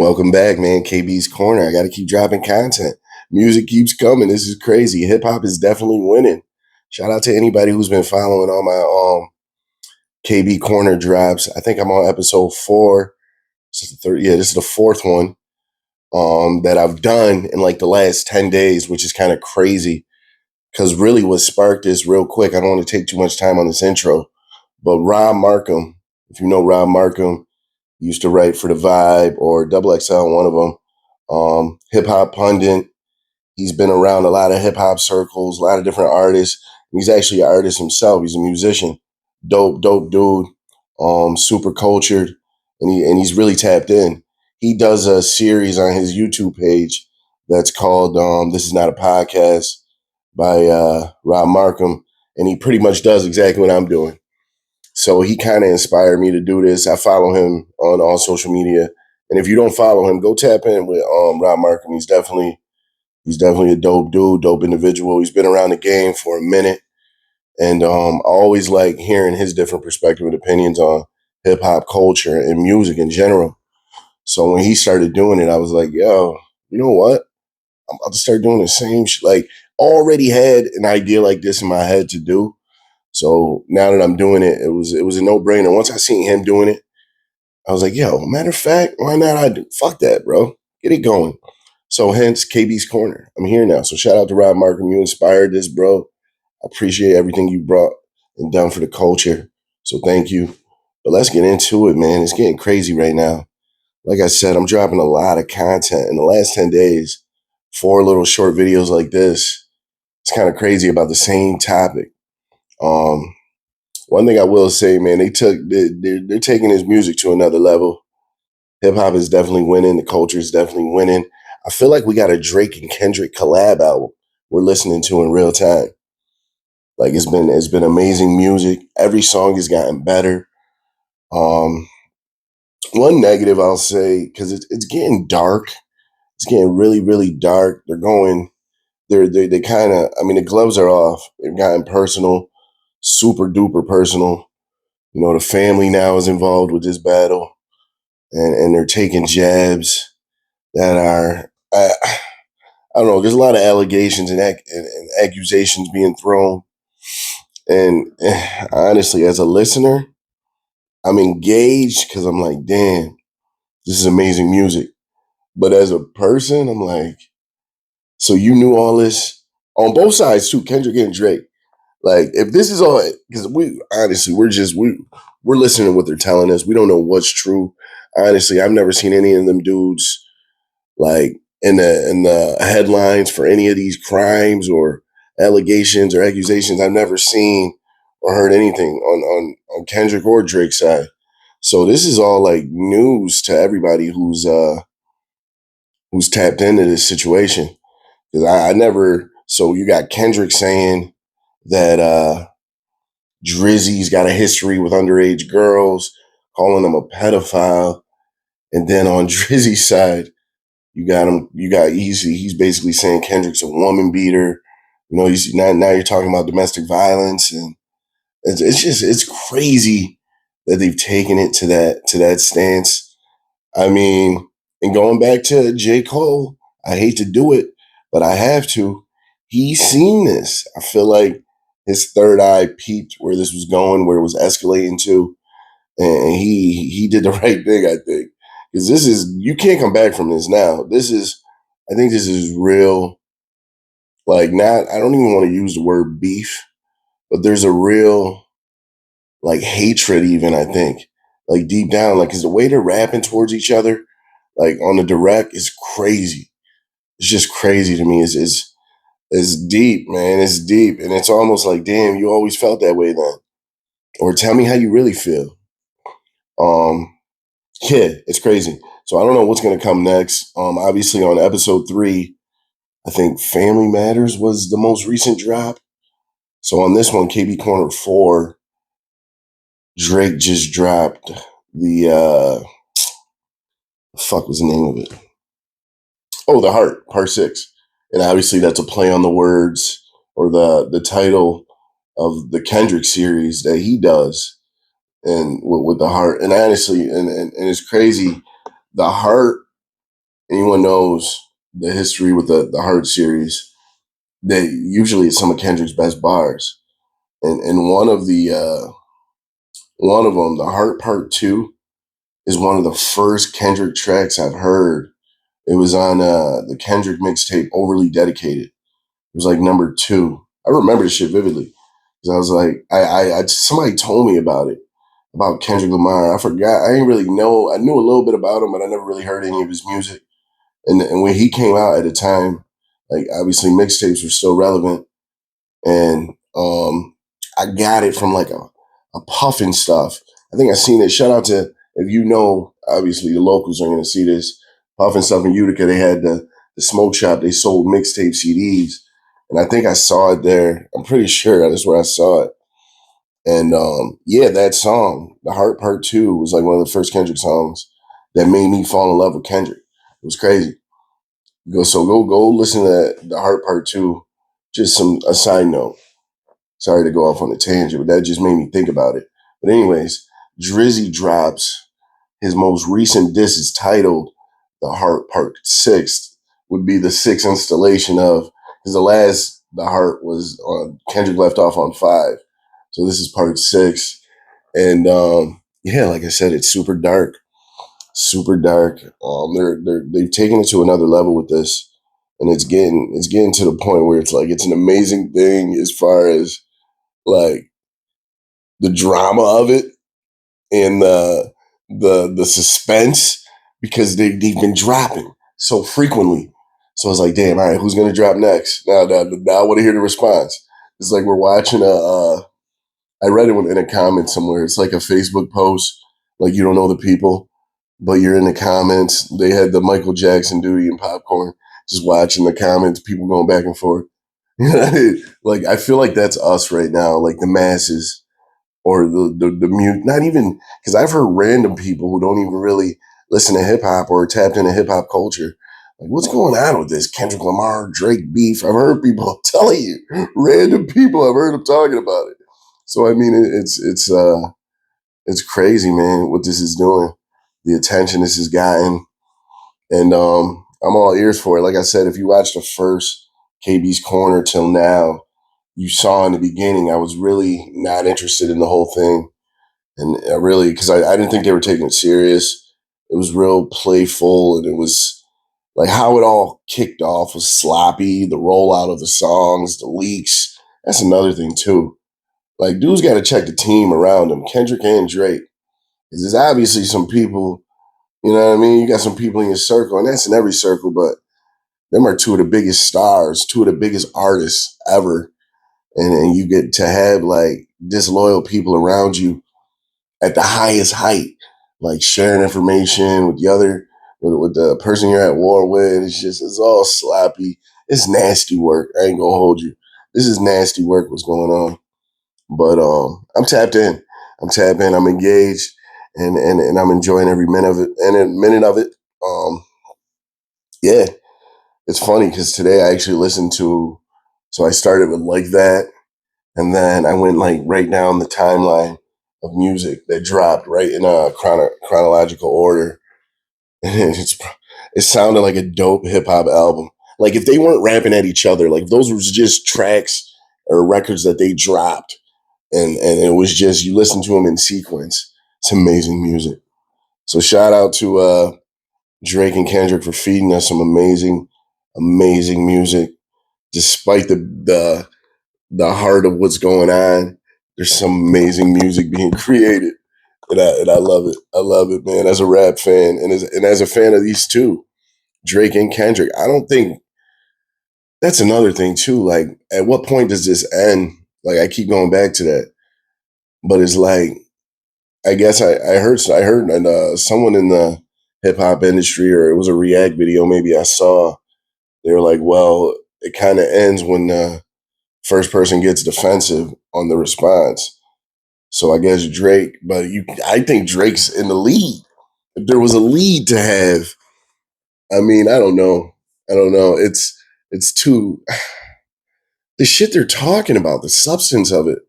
Welcome back, man. KB's Corner. I got to keep dropping content. Music keeps coming. This is crazy. Hip hop is definitely winning. Shout out to anybody who's been following all my KB Corner drops. I think I'm on episode 4. This is the third. Yeah, this is the fourth one that I've done in like the last 10 days, which is kind of crazy. Because really, what sparked this real quick. I don't want to take too much time on this intro, but Rob Markham. If you know Rob Markham, used to write for The Vibe or Double XL, one of them. Hip hop pundit. He's been around a lot of hip hop circles, a lot of different artists. He's actually an artist himself. He's a musician. Dope dude. Super cultured, and he's really tapped in. He does a series on his YouTube page that's called "This Is Not a Podcast" by Rob Markham, and he pretty much does exactly what I'm doing. So he kind of inspired me to do this. I follow him on all social media, and if you don't follow him, go tap in with Rob Markham. He's definitely a dope dude, dope individual. He's been around the game for a minute, and I always like hearing his different perspective and opinions on hip hop culture and music in general. So when he started doing it, I was like, yo, you know what? I'm about to start doing the same shit. Like, already had an idea like this in my head to do. So now that I'm doing it, it was a no brainer. Once I seen him doing it, I was like, yo, matter of fact, why not I do? Fuck that, bro. Get it going. So hence KB's Corner. I'm here now. So shout out to Rob Markham. You inspired this, bro. I appreciate everything you brought and done for the culture. So thank you. But let's get into it, man. It's getting crazy right now. Like I said, I'm dropping a lot of content in the last 10 days. 4 little short videos like this. It's kind of crazy about the same topic. Um, One thing I will say, man, they're taking his music to another level. Hip hop is definitely winning. The culture is definitely winning. I feel like we got a Drake and Kendrick collab album we're listening to in real time. Like it's been amazing music. Every song has gotten better. Um, One negative I'll say, because it's getting dark. It's getting really dark. They kind of. I mean, the gloves are off. They've gotten personal, super duper personal. You know, the family now is involved with this battle, and they're taking jabs that are. I don't know. There's a lot of allegations and accusations being thrown, and honestly, as a listener, I'm engaged because I'm like, damn, this is amazing music. But as a person, I'm like, so you knew all this on both sides too, Kendrick and Drake. Like, if this is all, because we honestly, we're listening to what they're telling us. We don't know what's true. Honestly, I've never seen any of them dudes like in the headlines for any of these crimes or allegations or accusations. I've never seen or heard anything on Kendrick or Drake's side. So this is all like news to everybody who's tapped into this situation. Because I never. So you got Kendrick saying that Drizzy's got a history with underage girls, calling him a pedophile, and then on Drizzy's side, you got him. You got Easy. He's basically saying Kendrick's a woman beater. You know, he's now you're talking about domestic violence, and it's crazy that they've taken it to that stance. I mean, and going back to J. Cole, I hate to do it, but I have to. He's seen this. I feel like his third eye peeped where this was going, where it was escalating to, and he did the right thing, I think. Because this is, you can't come back from this now. I think this is real, like, not, I don't even want to use the word beef, but there's a real, like, hatred even, I think. Like, deep down, like, because the way they're rapping towards each other, like, on the direct is crazy. It's just crazy to me. It's deep, man. It's deep. And it's almost like, damn, you always felt that way then. Or tell me how you really feel. Um, yeah, it's crazy. So I don't know what's gonna come next. Obviously on episode 3, I think Family Matters was the most recent drop. So on this one, KB Corner 4, Drake just dropped the fuck was the name of it? Oh, The Heart, part 6. And obviously that's a play on the words or the title of the Kendrick series that he does and with The Heart. And honestly, and it's crazy. The Heart anyone knows the history with the Heart series, they usually it's some of Kendrick's best bars. And one of them, the Heart Part Two, is one of the first Kendrick tracks I've heard. It was on the Kendrick mixtape Overly Dedicated. It was like number two. I remember the shit vividly because I was like, somebody told me about it, about Kendrick Lamar. I forgot. I didn't really know. I knew a little bit about him, but I never really heard any of his music. And when he came out at a time, like obviously mixtapes were still relevant, and I got it from like a Puffin stuff. I think I seen it. Shout out to, if you know, obviously the locals are going to see this. Puffin stuff in Utica. They had the smoke shop. They sold mixtape CDs, and I think I saw it there. I'm pretty sure that's where I saw it. And yeah, that song, "The Heart Part Two," was like one of the first Kendrick songs that made me fall in love with Kendrick. It was crazy. Go listen to that, "The Heart Part Two." Just a side note. Sorry to go off on a tangent, but that just made me think about it. But anyways, Drizzy drops his most recent diss is titled "The Heart Part Six." Would be the sixth installation of, because the last The Heart was on, Kendrick left off on 5, so this is part 6. And yeah, like I said, it's super dark, super dark. They've taken it to another level with this, and it's getting to the point where it's like it's an amazing thing as far as like the drama of it and the suspense, because they've been dropping so frequently. So I was like, damn, all right, who's gonna drop next? Now I want to hear the response. It's like we're watching I read it in a comment somewhere. It's like a Facebook post, like you don't know the people, but you're in the comments. They had the Michael Jackson duty and popcorn, just watching the comments, people going back and forth. Like I feel like that's us right now, like the masses or the mute. Not even, because I've heard random people who don't even really listen to hip hop or tapped into hip hop culture. Like, what's going on with this Kendrick Lamar Drake beef? I've heard people telling you, random people. I've heard them talking about it. So I mean, it's crazy, man, what this is doing, the attention this has gotten, and I'm all ears for it. Like I said, if you watch the first KB's Corner till now, you saw in the beginning I was really not interested in the whole thing, and I really, because I didn't think they were taking it serious. It was real playful, and it was like how it all kicked off was sloppy. The rollout of the songs, the leaks. That's another thing too. Like, dude's got to check the team around him, Kendrick and Drake. Because there's obviously some people, you know what I mean? You got some people in your circle, and that's in every circle, but them are two of the biggest stars, two of the biggest artists ever. And you get to have like disloyal people around you at the highest height, like sharing information with the other, with the person you're at war with. It's all sloppy. It's nasty work. I ain't gonna hold you. This is nasty work, what's going on. But I'm tapped in. I'm tapped in. I'm engaged, and I'm enjoying every minute of it. And a minute of it. Um, yeah, it's funny because today I actually listened to. So I started with Like That, and then I went like right down the timeline of music that dropped right in a chronological order, and it sounded like a dope hip hop album. Like if they weren't rapping at each other, like if those were just tracks or records that they dropped, and it was just you listen to them in sequence. It's amazing music. So shout out to Drake and Kendrick for feeding us some amazing music. Despite the heart of what's going on, there's some amazing music being created, and I love it. I love it, man. As a rap fan, and as a fan of these two, Drake and Kendrick, I don't think that's another thing too. Like, at what point does this end? Like, I keep going back to that, but it's like I guess I heard someone in the hip hop industry, or it was a React video maybe I saw. They were like, well, it kind of ends when the first person gets defensive on the response. So I guess Drake, but I think Drake's in the lead. If there was a lead to have, I mean, I don't know. I don't know. It's too the shit they're talking about, the substance of it.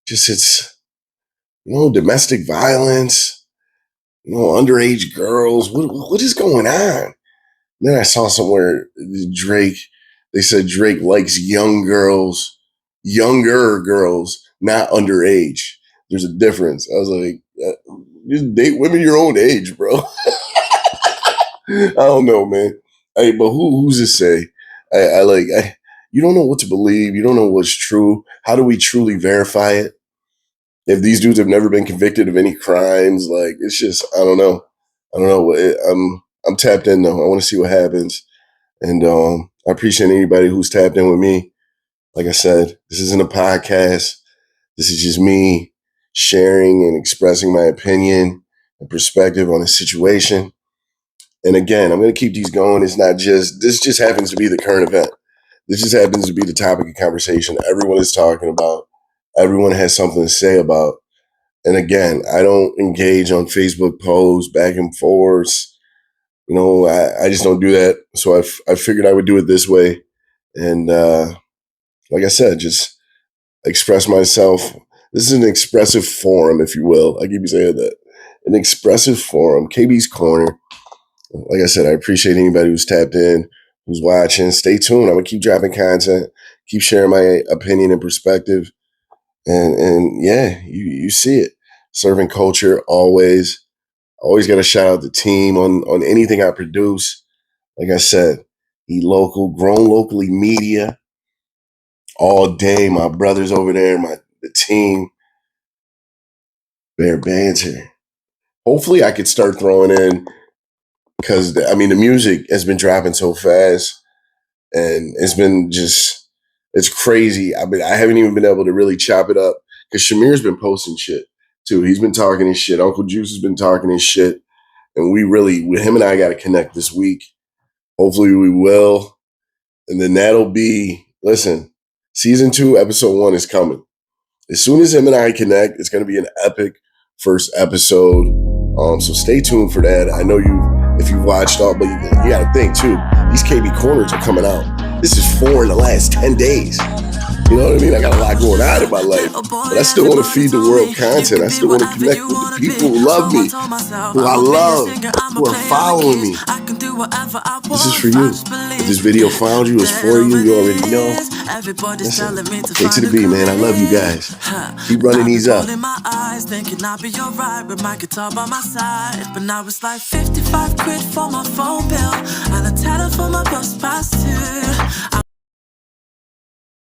Just it's domestic violence, underage girls. What is going on? Then I saw somewhere Drake. They said Drake likes younger girls, not underage. There's a difference. I was like, just date women your own age, bro. I don't know, man. Hey, but who's to say? You don't know what to believe. You don't know what's true. How do we truly verify it? If these dudes have never been convicted of any crimes, like it's just I don't know. I don't know. I'm tapped in though. I want to see what happens, and I appreciate anybody who's tapped in with me. Like I said, this isn't a podcast. This is just me sharing and expressing my opinion and perspective on a situation. And again, I'm going to keep these going. This just happens to be the current event. This just happens to be the topic of conversation everyone is talking about. Everyone has something to say about. And again, I don't engage on Facebook posts back and forth. You know, I just don't do that. So I figured I would do it this way. And like I said, just express myself. This is an expressive forum, if you will. I keep saying that. An expressive forum, KB's Corner. Like I said, I appreciate anybody who's tapped in, who's watching. Stay tuned. I'm gonna keep dropping content, keep sharing my opinion and perspective, and yeah, you see it. Serving culture always. Always got to shout out the team on anything I produce. Like I said, Eat Local, Grown Locally Media, all day. My brothers over there, the team, Bear Banter. Hopefully, I could start throwing in because the music has been dropping so fast, and it's crazy. I haven't even been able to really chop it up because Shamir's been posting shit too. He's been talking his shit. Uncle Juice has been talking his shit, and with him and I got to connect this week. Hopefully, we will, and then listen. Season 2, episode 1 is coming. As soon as him and I connect, it's going to be an epic first episode. So stay tuned for that. I know if you've watched all, but you got to think too. These KB corners are coming out. This is 4 in the last 10 days. You know what I mean? I got a lot going on in my life, but I still want to feed the world content. I still want to connect with the people who love me, who I love, who are following me. This is for you. If this video found you, it's for you. You already know. Listen, K to the B, man. I love you guys. Keep running these up. Thinking I'd be alright with my guitar by my side, but now it's like 55 quid for my phone bill and a tenner for my bus pass too.